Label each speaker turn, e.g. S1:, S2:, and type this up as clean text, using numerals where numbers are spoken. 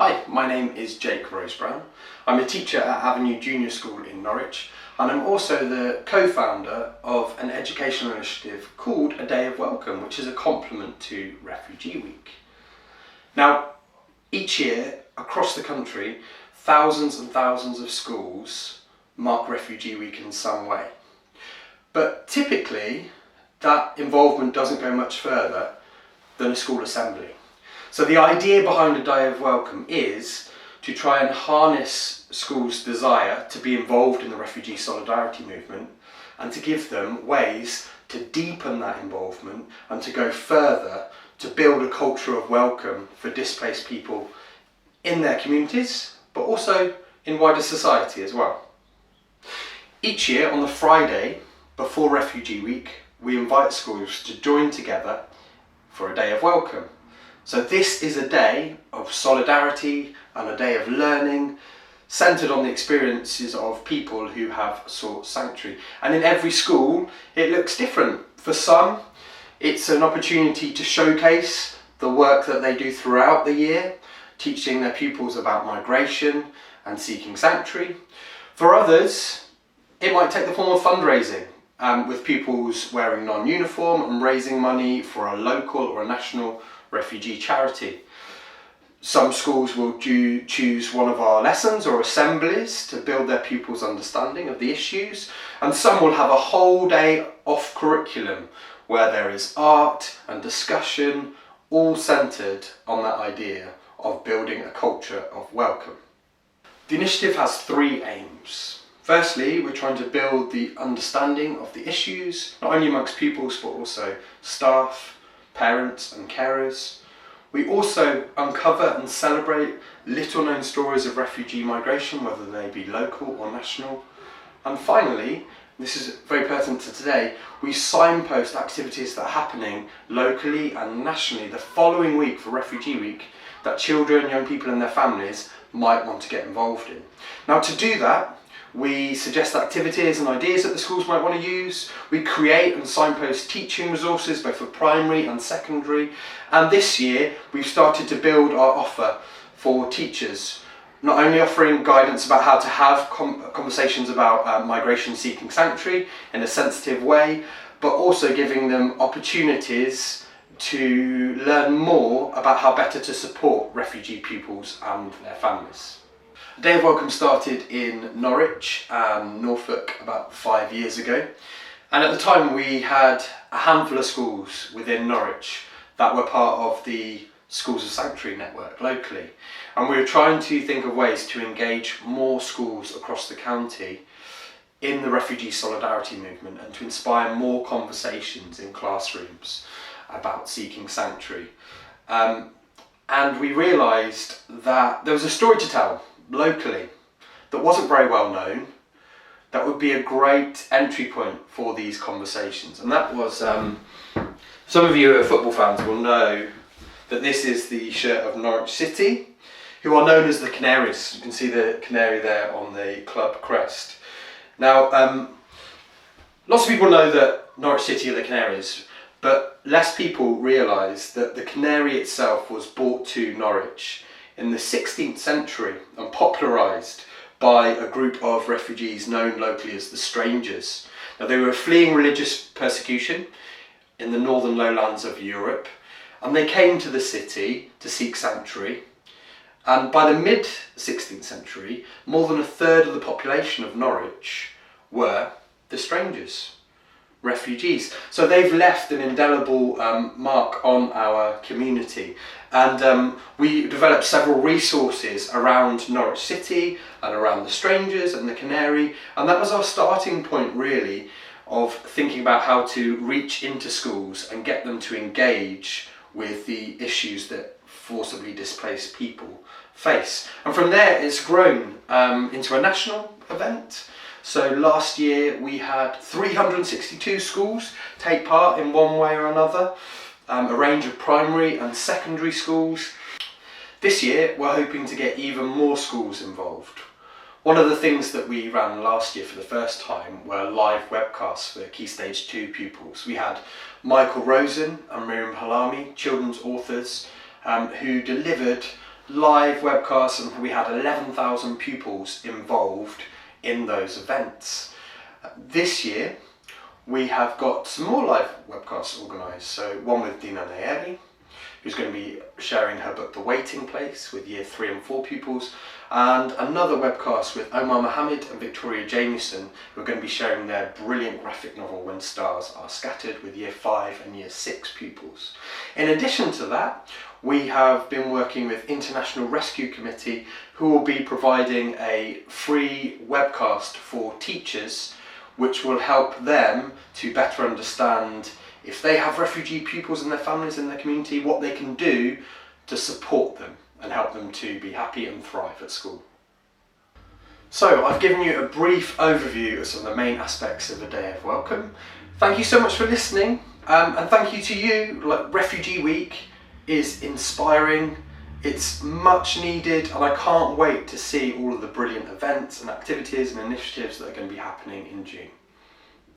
S1: Hi, my name is Jake Rosebrown. I'm a teacher at Avenue Junior School in Norwich, and I'm also the co-founder of an educational initiative called A Day of Welcome, which is a complement to Refugee Week. Now, each year across the country, thousands and thousands of schools mark Refugee Week in some way. But typically, that involvement doesn't go much further than a school assembly. So the idea behind A Day of Welcome is to try and harness schools' desire to be involved in the refugee solidarity movement and to give them ways to deepen that involvement and to go further to build a culture of welcome for displaced people in their communities, but also in wider society as well. Each year on the Friday before Refugee Week, we invite schools to join together for a day of welcome. So this is a day of solidarity and a day of learning, centred on the experiences of people who have sought sanctuary. And in every school, it looks different. For some, it's an opportunity to showcase the work that they do throughout the year, teaching their pupils about migration and seeking sanctuary. For others, it might take the form of fundraising, with pupils wearing non-uniform and raising money for a local or a national refugee charity. Some schools will choose one of our lessons or assemblies to build their pupils' understanding of the issues, and some will have a whole day off curriculum where there is art and discussion, all centred on that idea of building a culture of welcome. The initiative has three aims. Firstly, we're trying to build the understanding of the issues, not only amongst pupils but also staff, parents and carers. We also uncover and celebrate little known stories of refugee migration, whether they be local or national. And finally, this is very pertinent to today, we signpost activities that are happening locally and nationally the following week for Refugee Week that children, young people and their families might want to get involved in. Now, to do that, we suggest activities and ideas that the schools might want to use. We create and signpost teaching resources both for primary and secondary. And this year we've started to build our offer for teachers, not only offering guidance about how to have conversations about migration seeking sanctuary in a sensitive way, but also giving them opportunities to learn more about how better to support refugee pupils and their families. Day of Welcome started in Norwich and Norfolk about 5 years ago, and at the time we had a handful of schools within Norwich that were part of the Schools of Sanctuary network locally, and we were trying to think of ways to engage more schools across the county in the refugee solidarity movement and to inspire more conversations in classrooms about seeking sanctuary. And we realised that there was a story to tell locally that wasn't very well known that would be a great entry point for these conversations, and that was some of you who are football fans will know that this is the shirt of Norwich City, who are known as the Canaries. You can see the canary there on the club crest. Now, lots of people know that Norwich City are the Canaries, but less people realise that the canary itself was brought to Norwich in the 16th century and popularised by a group of refugees known locally as the Strangers. Now, they were fleeing religious persecution in the northern lowlands of Europe, and they came to the city to seek sanctuary. And by the mid-16th century, more than a third of the population of Norwich were the Strangers, refugees. So they've left an indelible mark on our community, and we developed several resources around Norwich City and around the Strangers and the Canary, and that was our starting point really of thinking about how to reach into schools and get them to engage with the issues that forcibly displaced people face. And from there it's grown into a national event. So last year we had 362 schools take part in one way or another, a range of primary and secondary schools. This year we're hoping to get even more schools involved. One of the things that we ran last year for the first time were live webcasts for Key Stage 2 pupils. We had Michael Rosen and Miriam Halami, children's authors, who delivered live webcasts, and we had 11,000 pupils involved in those events. This year we have got some more live webcasts organised, so one with Dina Nayeri, who's going to be sharing her book The Waiting Place with year 3 and 4 pupils, and another webcast with Omar Mohammed and Victoria Jamieson, who are going to be sharing their brilliant graphic novel When Stars Are Scattered with year 5 and year 6 pupils. In addition to that, we have been working with International Rescue Committee, who will be providing a free webcast for teachers, which will help them to better understand, if they have refugee pupils and their families in their community, what they can do to support them and help them to be happy and thrive at school. So I've given you a brief overview of some of the main aspects of A Day of Welcome. Thank you so much for listening, and thank you to you. Refugee Week is inspiring, it's much needed, and I can't wait to see all of the brilliant events and activities and initiatives that are going to be happening in June.